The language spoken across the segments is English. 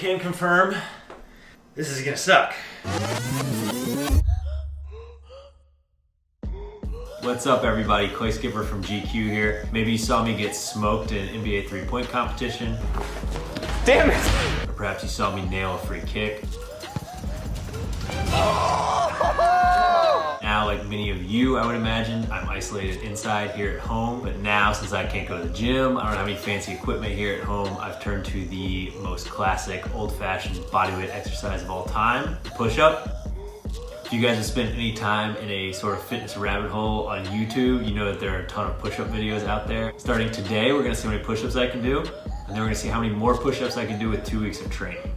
can confirm this is gonna suck. What's up, everybody? Clay Skipper from GQ here. Maybe you saw me get smoked in an NBA three-point competition. Damn it! Or perhaps you saw me nail a free kick. Now, like many of you, I would imagine, I'm isolated inside here at home. But now, since I can't go to the gym, I don't have any fancy equipment here at home, I've turned to the most classic, old-fashioned bodyweight exercise of all time, push-up. If you guys have spent any time in a sort of fitness rabbit hole on YouTube, you know that there are a ton of push-up videos out there. Starting today, we're gonna see how many push-ups I can do, and then we're gonna see how many more push-ups I can do with 2 weeks of training.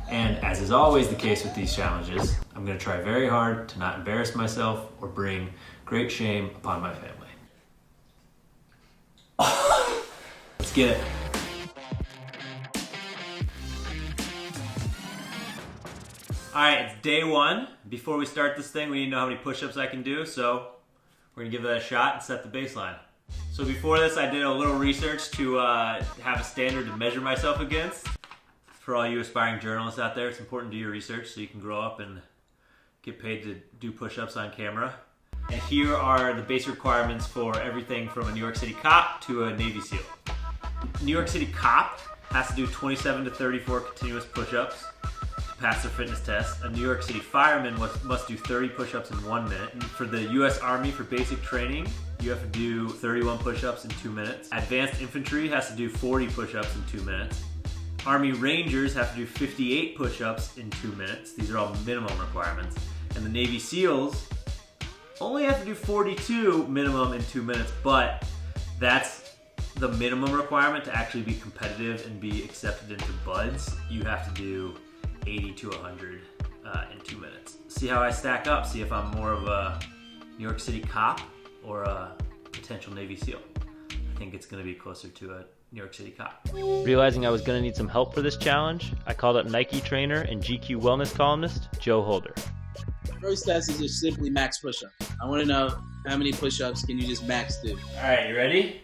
And as is always the case with these challenges, I'm gonna try very hard to not embarrass myself or bring great shame upon my family. Let's get it. All right, it's day one. Before we start this thing, we need to know how many push-ups I can do, so we're gonna give that a shot and set the baseline. So before this, I did a little research to have a standard to measure myself against. For all you aspiring journalists out there, it's important to do your research so you can grow up and get paid to do push-ups on camera. And here are the basic requirements for everything from a New York City cop to a Navy SEAL. New York City cop has to do 27 to 34 continuous push-ups to pass their fitness test. A New York City fireman must do 30 push-ups in 1 minute. And for the US Army, for basic training, you have to do 31 push-ups in 2 minutes. Advanced infantry has to do 40 push-ups in 2 minutes. Army Rangers have to do 58 push-ups in 2 minutes. These are all minimum requirements. And the Navy SEALs only have to do 42 minimum in 2 minutes, but that's the minimum requirement to actually be competitive and be accepted into BUDS. You have to do 80 to 100 in 2 minutes. See how I stack up, see if I'm more of a New York City cop or a potential Navy SEAL. I think it's gonna be closer to a New York City cop. Realizing I was gonna need some help for this challenge, I called up Nike trainer and GQ wellness columnist, Joe Holder. First test is just simply max push-up. I wanna know how many push-ups can you just max do? All right, you ready?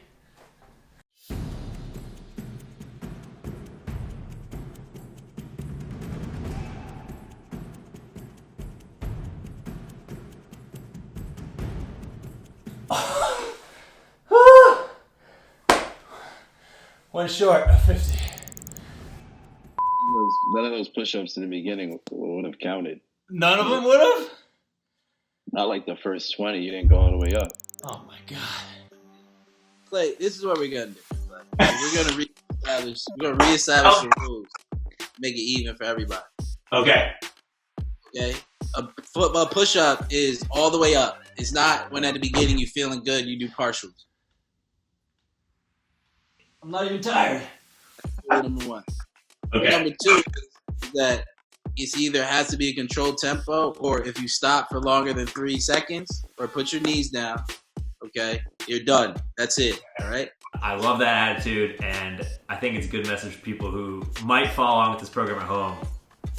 One short of 50. None of those push-ups in the beginning would have counted. None of them would have? Not like the first 20. You didn't go all the way up. Oh my God. Clay, this is what we're gonna do. We're gonna reestablish the rules. Make it even for everybody. Okay. Okay? A football push-up is all the way up. It's not when at the beginning you're feeling good, you do partials. I'm not even tired. Number one. Okay. Number two is that it's either has to be a controlled tempo, or if you stop for longer than 3 seconds, or put your knees down, okay, you're done. That's it, all right? I love that attitude, and I think it's a good message for people who might follow along with this program at home.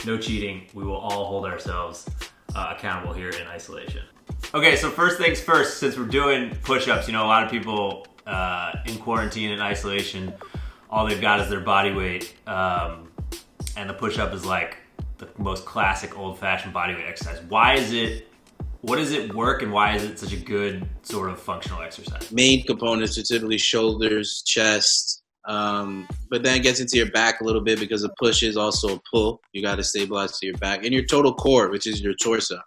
No cheating. We will all hold ourselves accountable here in isolation. Okay, so first things first, since we're doing push-ups, you know, a lot of people in quarantine and isolation, all they've got is their body weight, and the push-up is like the most classic old-fashioned bodyweight exercise. What does it work, and why is it such a good sort of functional exercise? Main components are typically shoulders, chest, but then it gets into your back a little bit because a push is also a pull. You got to stabilize to your back and your total core, which is your torso.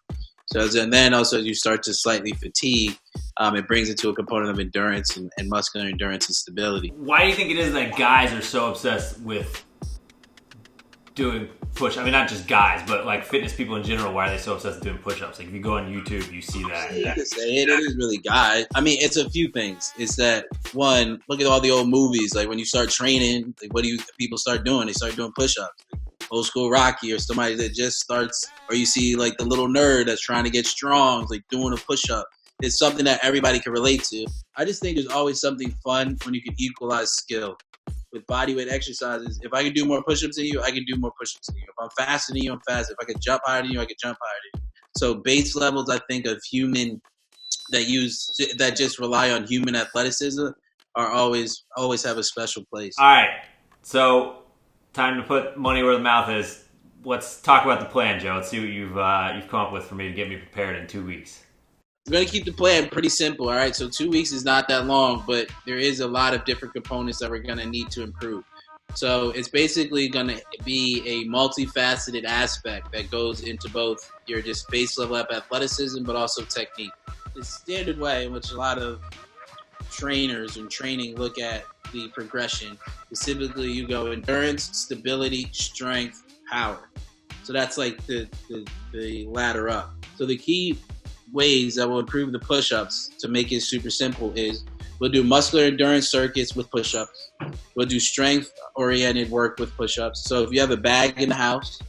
And then also as you start to slightly fatigue, it brings it to a component of endurance and muscular endurance and stability. Why do you think it is that guys are so obsessed with doing push? I mean, not just guys, but like fitness people in general. Why are they so obsessed with doing push-ups? Like if you go on YouTube, you see that. You can say it is really guys. I mean, it's a few things. It's that one, look at all the old movies. Like when you start training, like what do people start doing? They start doing push-ups. Old school Rocky or somebody that just starts, or you see like the little nerd that's trying to get strong, like doing a push-up. It's something that everybody can relate to. I just think there's always something fun when you can equalize skill. With bodyweight exercises, if I can do more push-ups than you, I can do more push-ups than you. If I'm faster than you, I'm faster. If I can jump higher than you, I can jump higher than you. So base levels, I think, of human that just rely on human athleticism are always have a special place. All right. So time to put money where the mouth is. Let's talk about the plan, Joe. Let's see what you've come up with for me to get me prepared in 2 weeks. We're going to keep the plan pretty simple, all right? So 2 weeks is not that long, but there is a lot of different components that we're going to need to improve. So it's basically going to be a multifaceted aspect that goes into both your just base level of athleticism, but also technique. The standard way in which a lot of trainers and training look at the progression is typically you go endurance, stability, strength, power. So that's like the ladder up. So the key ways that will improve the push-ups to make it super simple is we'll do muscular endurance circuits with push-ups. We'll do strength-oriented work with push-ups. So if you have a bag in the house,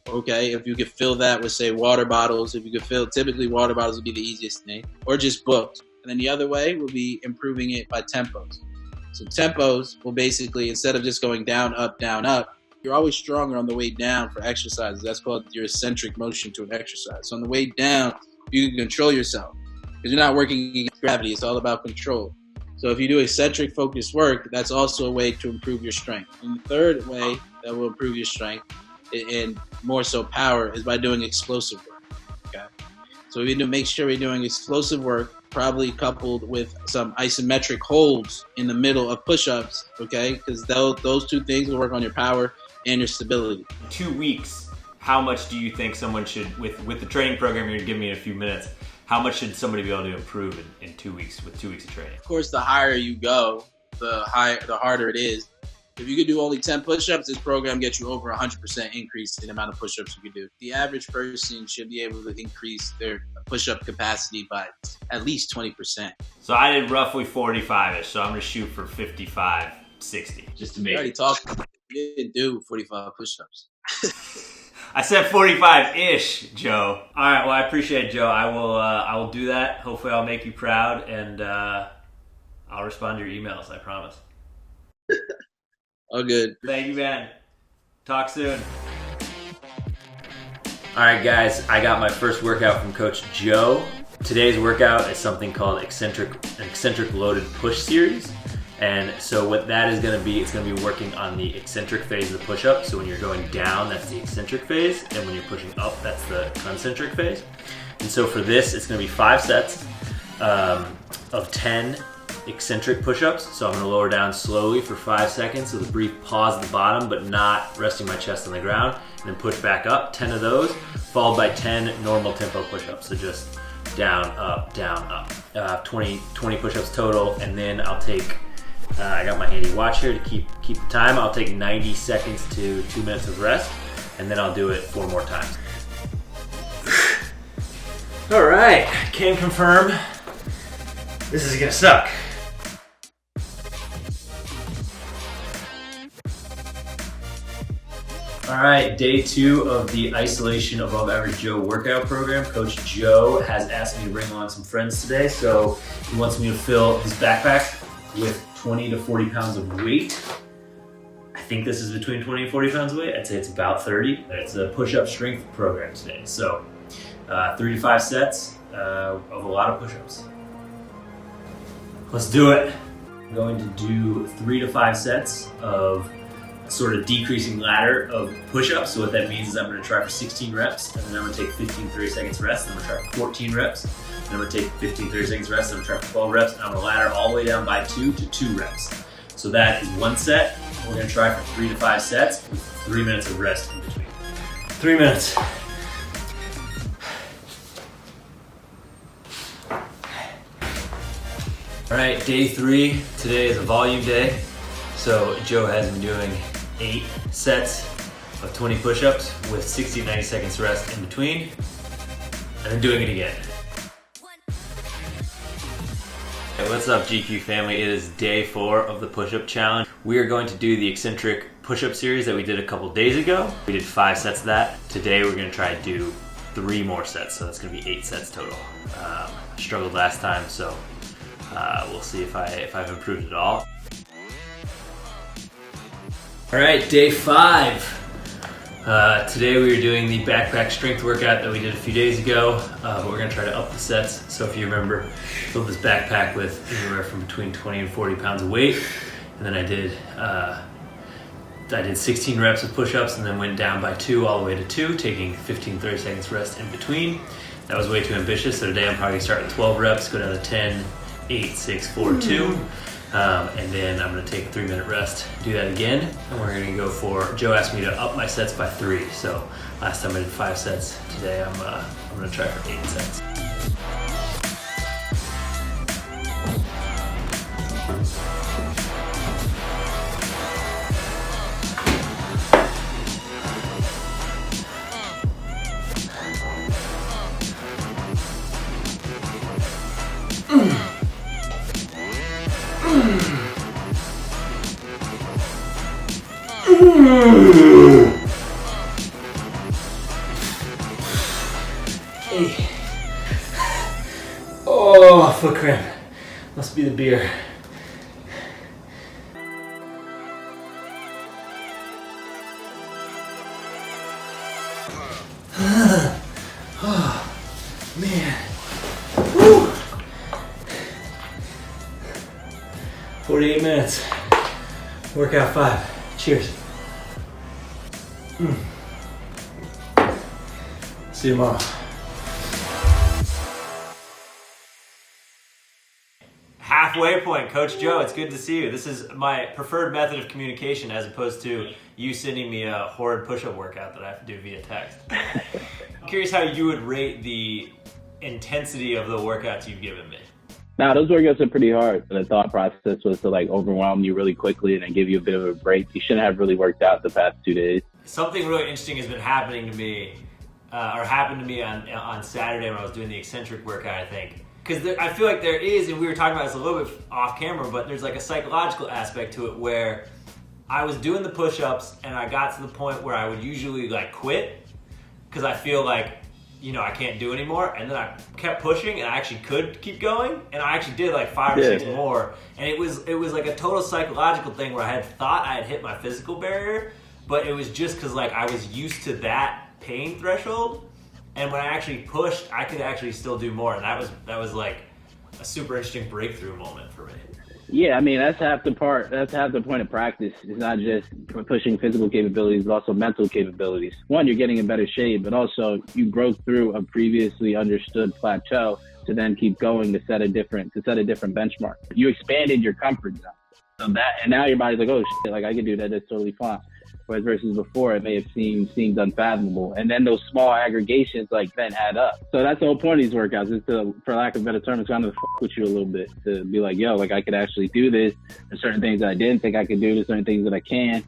okay, if you could fill that with, say, water bottles, if you could fill, typically water bottles would be the easiest thing, or just books. And then the other way will be improving it by tempos. So tempos will basically, instead of just going down, up, you're always stronger on the way down for exercises. That's called your eccentric motion to an exercise. So on the way down, you can control yourself because you're not working against gravity. It's all about control. So if you do eccentric focused work, that's also a way to improve your strength. And the third way that will improve your strength and more so power is by doing explosive work. Okay. So we need to make sure we're doing explosive work, probably coupled with some isometric holds in the middle of push-ups, okay? Because those two things will work on your power and your stability. 2 weeks, how much do you think someone should, with the training program you're gonna give me in a few minutes, how much should somebody be able to improve in 2 weeks with 2 weeks of training? Of course, the higher you go, the harder it is. If you could do only 10 push-ups, this program gets you over 100% increase in the amount of push-ups you can do. The average person should be able to increase their push-up capacity by at least 20%. So I did roughly 45-ish, so I'm gonna shoot for 55, 60, just to We make already it. talked. You didn't do 45 push-ups. I said 45-ish, Joe. All right, well, I appreciate it, Joe. I will do that. Hopefully I'll make you proud, and I'll respond to your emails, I promise. All good. Thank you, man. Talk soon. All right, guys, I got my first workout from Coach Joe. Today's workout is something called an eccentric loaded push series. And so what that is gonna be, it's gonna be working on the eccentric phase of the push-up. So when you're going down, that's the eccentric phase. And when you're pushing up, that's the concentric phase. And so for this, it's gonna be 5 sets of 10 eccentric push-ups. So I'm gonna lower down slowly for 5 seconds with a brief pause at the bottom, but not resting my chest on the ground. And then push back up, 10 of those, followed by 10 normal tempo push-ups. So just down, up, 20 push-ups total. And then I'll take, I got my handy watch here to keep the time. I'll take 90 seconds to 2 minutes of rest, and then I'll do it 4 more times. All right, can confirm this is gonna suck. All right, day 2 of the Isolation Above Average Joe workout program. Coach Joe has asked me to bring on some friends today, so he wants me to fill his backpack with 20 to 40 pounds of weight. I think this is between 20 and 40 pounds of weight. I'd say it's about 30. It's a push-up strength program today. So 3 to 5 sets of a lot of push-ups. Let's do it. I'm going to do 3 to 5 sets of a sort of decreasing ladder of push-ups. So what that means is I'm going to try for 16 reps, and then I'm going to take 15, 30 seconds rest, and I'm going to try for 14 reps. And I'm going to take 15, 30 seconds rest, and I'm going to try for 12 reps, and I'm going to ladder all the way down by 2 to 2 reps. So that is 1 set. We're going to try for 3 to 5 sets with 3 minutes of rest in between. 3 minutes. All right, day 3. Today is a volume day. So Joe has been doing 8 sets of 20 push-ups with 60 to 90 seconds rest in between, and then doing it again. Hey, what's up, GQ family? It is day 4 of the push-up challenge. We are going to do the eccentric push-up series that we did a couple days ago. We did 5 sets of that. Today we're going to try to do 3 more sets, so that's going to be 8 sets total. I struggled last time, so we'll see if I've improved at all. All right, day 5. Today we were doing the backpack strength workout that we did a few days ago, but we're gonna try to up the sets. So if you remember, filled this backpack with anywhere from between 20 and 40 pounds of weight, and then I did I did 16 reps of push-ups and then went down by 2 all the way to 2, taking 15, 30 seconds rest in between. That was way too ambitious, so today I'm probably gonna start at 12 reps, go down to 10, 8, 6, 4, 2. And then I'm gonna take a 3-minute rest, do that again. And we're gonna go for, Joe asked me to up my sets by 3. So last time I did 5 sets, today I'm gonna try for 8 sets. Okay. Oh, foot cramp. Must be the beer. Oh, man. Woo. 48 minutes. Workout 5. Cheers. See you tomorrow. Halfway point, Coach Joe, it's good to see you. This is my preferred method of communication as opposed to you sending me a horrid push-up workout that I have to do via text. I'm curious how you would rate the intensity of the workouts you've given me. Now, those workouts are pretty hard. The thought process was to like overwhelm you really quickly and then give you a bit of a break. You shouldn't have really worked out the past 2 days. Something really interesting has been happening to me, or happened to me on Saturday when I was doing the ECCENTRIC workout, I think. Because I feel like there is, and we were talking about this a little bit off camera, but there's like a psychological aspect to it where I was doing the push-ups and I got to the point where I would usually like quit because I feel like, you know, I can't do anymore. And then I kept pushing and I actually could keep going. And I actually did like 5 or 6 more. And it was like a total psychological thing where I had thought I had hit my physical barrier, but it was just because like I was used to that pain threshold. And when I actually pushed, I could actually still do more. And that was like a super interesting breakthrough moment for me. Yeah, I mean, that's half the part. That's half the point of practice. It's not just pushing physical capabilities, but also mental capabilities. One, you're getting in better shape, but also you broke through a previously understood plateau to then keep going to set a different benchmark. You expanded your comfort zone. So that, and now your body's like, oh shit, like I can do that. That's totally fine. Whereas versus before, it may have seemed unfathomable. And then those small aggregations like then add up. So that's the whole point of these workouts is to, for lack of a better term, it's kind of fuck with you a little bit to be like, yo, like I could actually do this. There's certain things that I didn't think I could do. There's certain things that I can.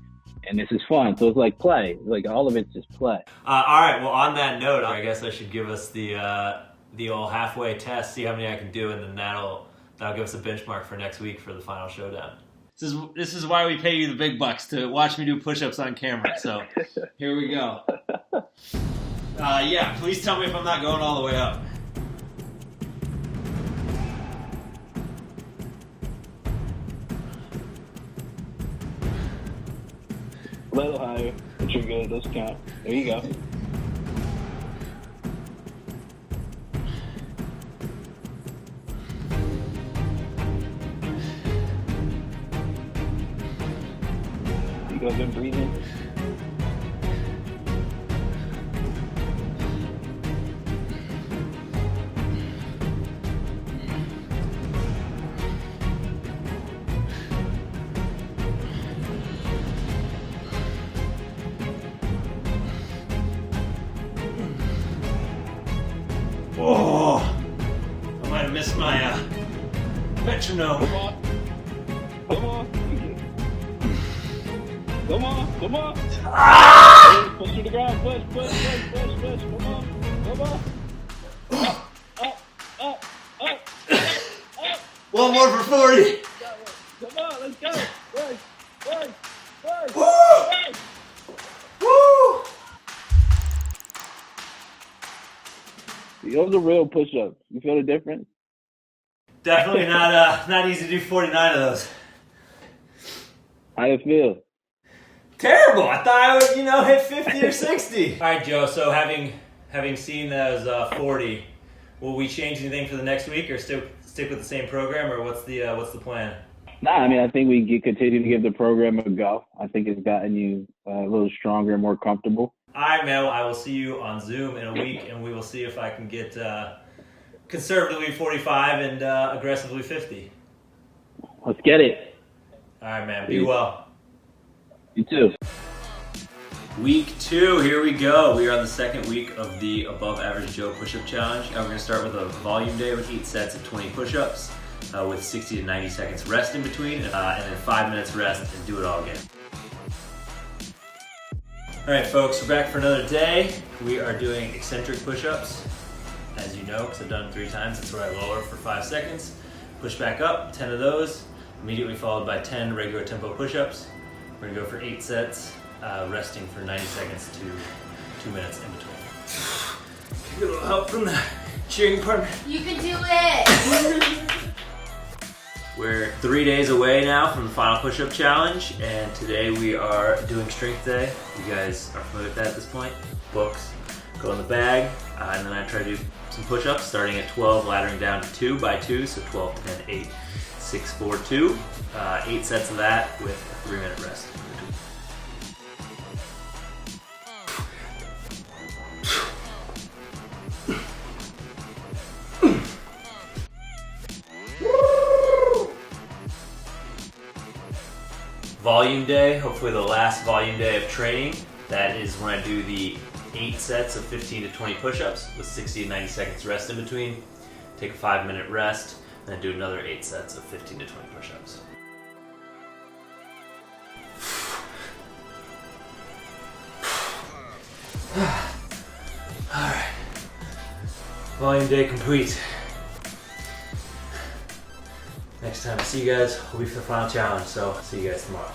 And this is fun. So it's like play. Like all of it's just play. All right. Well, on that note, I guess I should give us the old halfway test, see how many I can do, and then that'll give us a benchmark for next week for the final showdown. This is why we pay you the big bucks, to watch me do push-ups on camera. So here we go. Yeah, please tell me if I'm not going all the way up. A little higher, but you're good. Those count. There you go. You go good breathing. Oh, I might have missed my metronome. Come on. Come on. Come on. Come on. Ah! Push to the ground. Push. Come on. Come on. Up. One more for 40. Come on. Let's go. Push. Woo! Woo! Those are real push-ups. You feel the difference? Definitely not easy to do 49 of those. How you feel? Terrible. I thought I would, hit 50 or 60. All right, Joe. So having seen those 40, will we change anything for the next week, or stick with the same program, or what's the plan? Nah, I mean, I think we continue to give the program a go. I think it's gotten you a little stronger and more comfortable. All right, man. I will see you on Zoom in a week, and we will see if I can get conservatively 45 and aggressively 50. Let's get it. All right, man. Be well. You too. Week 2, here we go. We are on the second week of the Above Average Joe Push-Up Challenge. We're going to start with a volume day with 8 sets of 20 push-ups with 60 to 90 seconds rest in between, and then 5 minutes rest and do it all again. All right, folks, we're back for another day. We are doing eccentric push-ups. As you know, because I've done them 3 times, that's where I lower for 5 seconds, push back up, 10 of those, immediately followed by 10 regular tempo push-ups. We're going to go for 8 sets. Resting for 90 seconds to 2 minutes in between. Get a little help from the cheering partner. You can do it! We're 3 days away now from the final push-up challenge, and today we are doing strength day. You guys are familiar with that at this point. Books go in the bag, and then I try to do some push-ups starting at 12, laddering down to 2 by 2, so 12, 10, 8, 6, 4, 2. 8 sets of that with a 3-minute rest. Volume day, hopefully the last volume day of training. That is when I do the 8 sets of 15 to 20 push-ups with 60 to 90 seconds rest in between. Take a 5-minute rest, and then do another 8 sets of 15 to 20 push-ups. Alright. Volume day complete. Next time I see you guys will be for the final challenge, so see you guys tomorrow.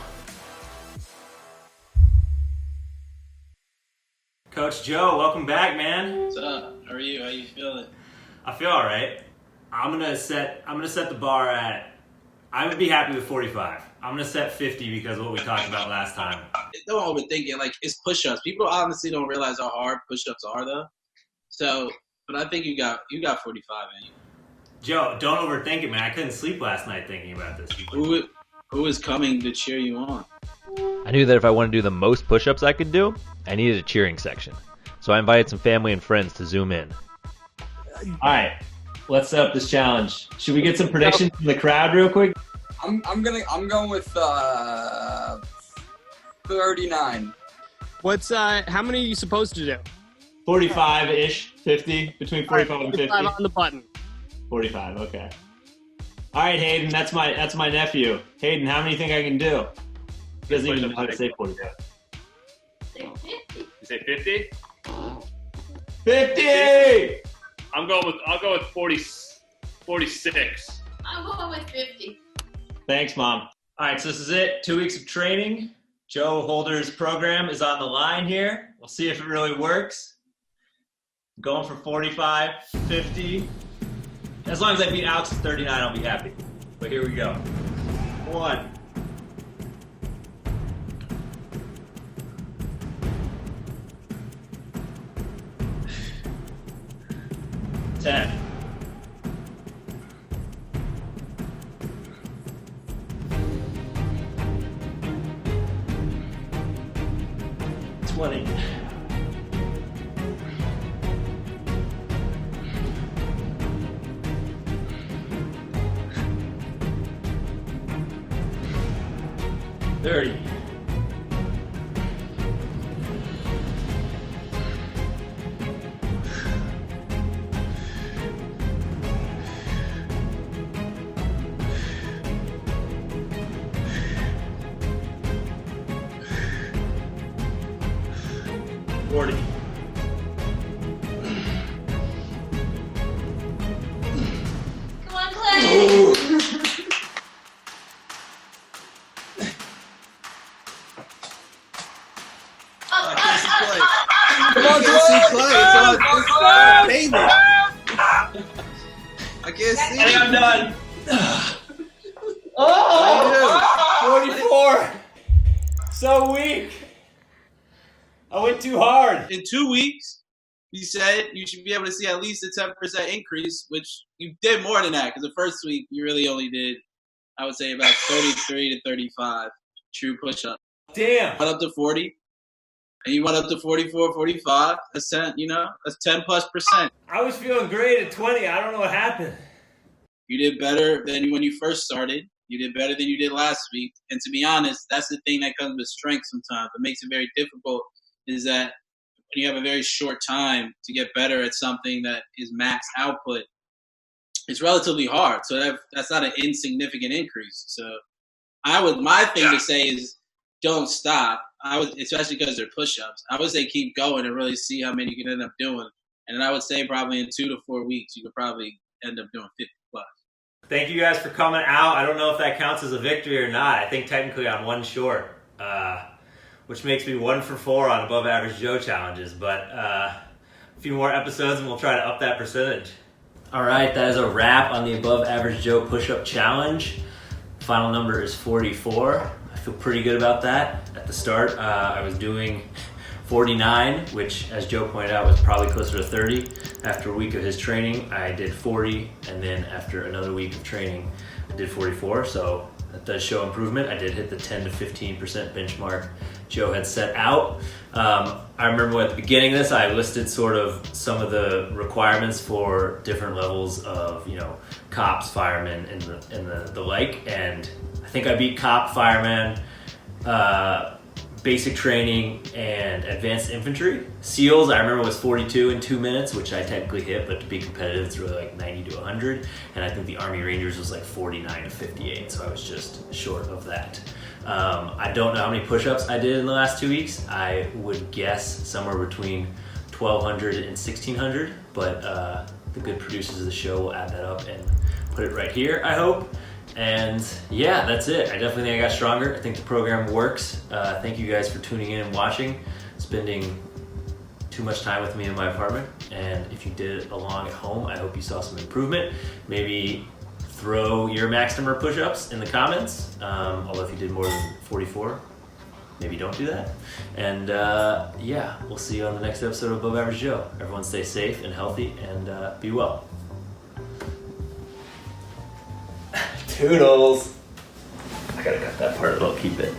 Coach Joe, welcome back, man. What's up? How are you? How you feeling? I feel all right. I'm gonna set the bar at. I would be happy with 45. I'm gonna set 50 because of what we talked about last time. Don't overthink it. Like, it's push-ups. People honestly don't realize how hard push-ups are, though. So, but I think you got 45 in you. Joe, don't overthink it, man. I couldn't sleep last night thinking about this. Who is coming to cheer you on? I knew that if I wanted to do the most push-ups I could do, I needed a cheering section. So I invited some family and friends to zoom in. All right, let's set up this challenge. Should we get some predictions from the crowd real quick? I'm going with 39. What's how many are you supposed to do? 45-ish, 50, between 45 and 50. 45 on the button. 45, okay. All right, Hayden, that's my nephew. Hayden, how many do you think I can do? He doesn't even know how to say 45. Say 50. You say 50? 50! I'll go with 46. I'm going with 50. Thanks, Mom. All right, so this is it. 2 weeks of training. Joe Holder's program is on the line here. We'll see if it really works. Going for 45, 50. As long as I beat Alex at 39, I'll be happy. But here we go. 1. 10. 20. 30. 40. Come on, Clay. I can't see. I think I'm done. Oh, 44. So weak. I went too hard. In 2 weeks, you said you should be able to see at least a 10% increase, which you did more than that, because the first week you really only did I would say about 33 to 35 true push-ups. Damn. Went up to 40. And you went up to 44, 45. That's 10, that's 10+%. I was feeling great at 20. I don't know what happened. You did better than when you first started. You did better than you did last week. And to be honest, that's the thing that comes with strength sometimes. What makes it very difficult is that when you have a very short time to get better at something that is max output, it's relatively hard. So that's not an insignificant increase. So my thing to say is don't stop. Especially because they're push-ups. I would say keep going and really see how many you can end up doing. And then I would say probably in 2 to 4 weeks, you could probably end up doing 50 plus. Thank you guys for coming out. I don't know if that counts as a victory or not. I think technically I'm 1 short, which makes me 1 for 4 on above average Joe challenges. But a few more episodes and we'll try to up that percentage. All right, that is a wrap on the above average Joe push-up challenge. Final number is 44. I feel pretty good about that. At the start, I was doing 49, which, as Joe pointed out, was probably closer to 30. After a week of his training, I did 40, and then after another week of training, I did 44, so that does show improvement. I did hit the 10 to 15% benchmark Joe had set out. I remember at the beginning of this, I listed sort of some of the requirements for different levels of, cops, firemen, and the like, and I think I beat cop, fireman, basic training, and advanced infantry. SEALs, I remember, was 42 in 2 minutes, which I technically hit, but to be competitive, it's really like 90 to 100. And I think the Army Rangers was like 49 to 58, so I was just short of that. I don't know how many push-ups I did in the last 2 weeks. I would guess somewhere between 1,200 and 1,600, but the good producers of the show will add that up and put it right here, I hope. And yeah, that's it. I definitely think I got stronger. I think the program works. Thank you guys for tuning in and watching, spending too much time with me in my apartment. And if you did it along at home, I hope you saw some improvement. Maybe throw your max number of push-ups in the comments. Although if you did more than 44, maybe don't do that. And yeah, we'll see you on the next episode of Above Average Joe. Everyone stay safe and healthy and be well. Toodles. I gotta cut that part, but I'll keep it.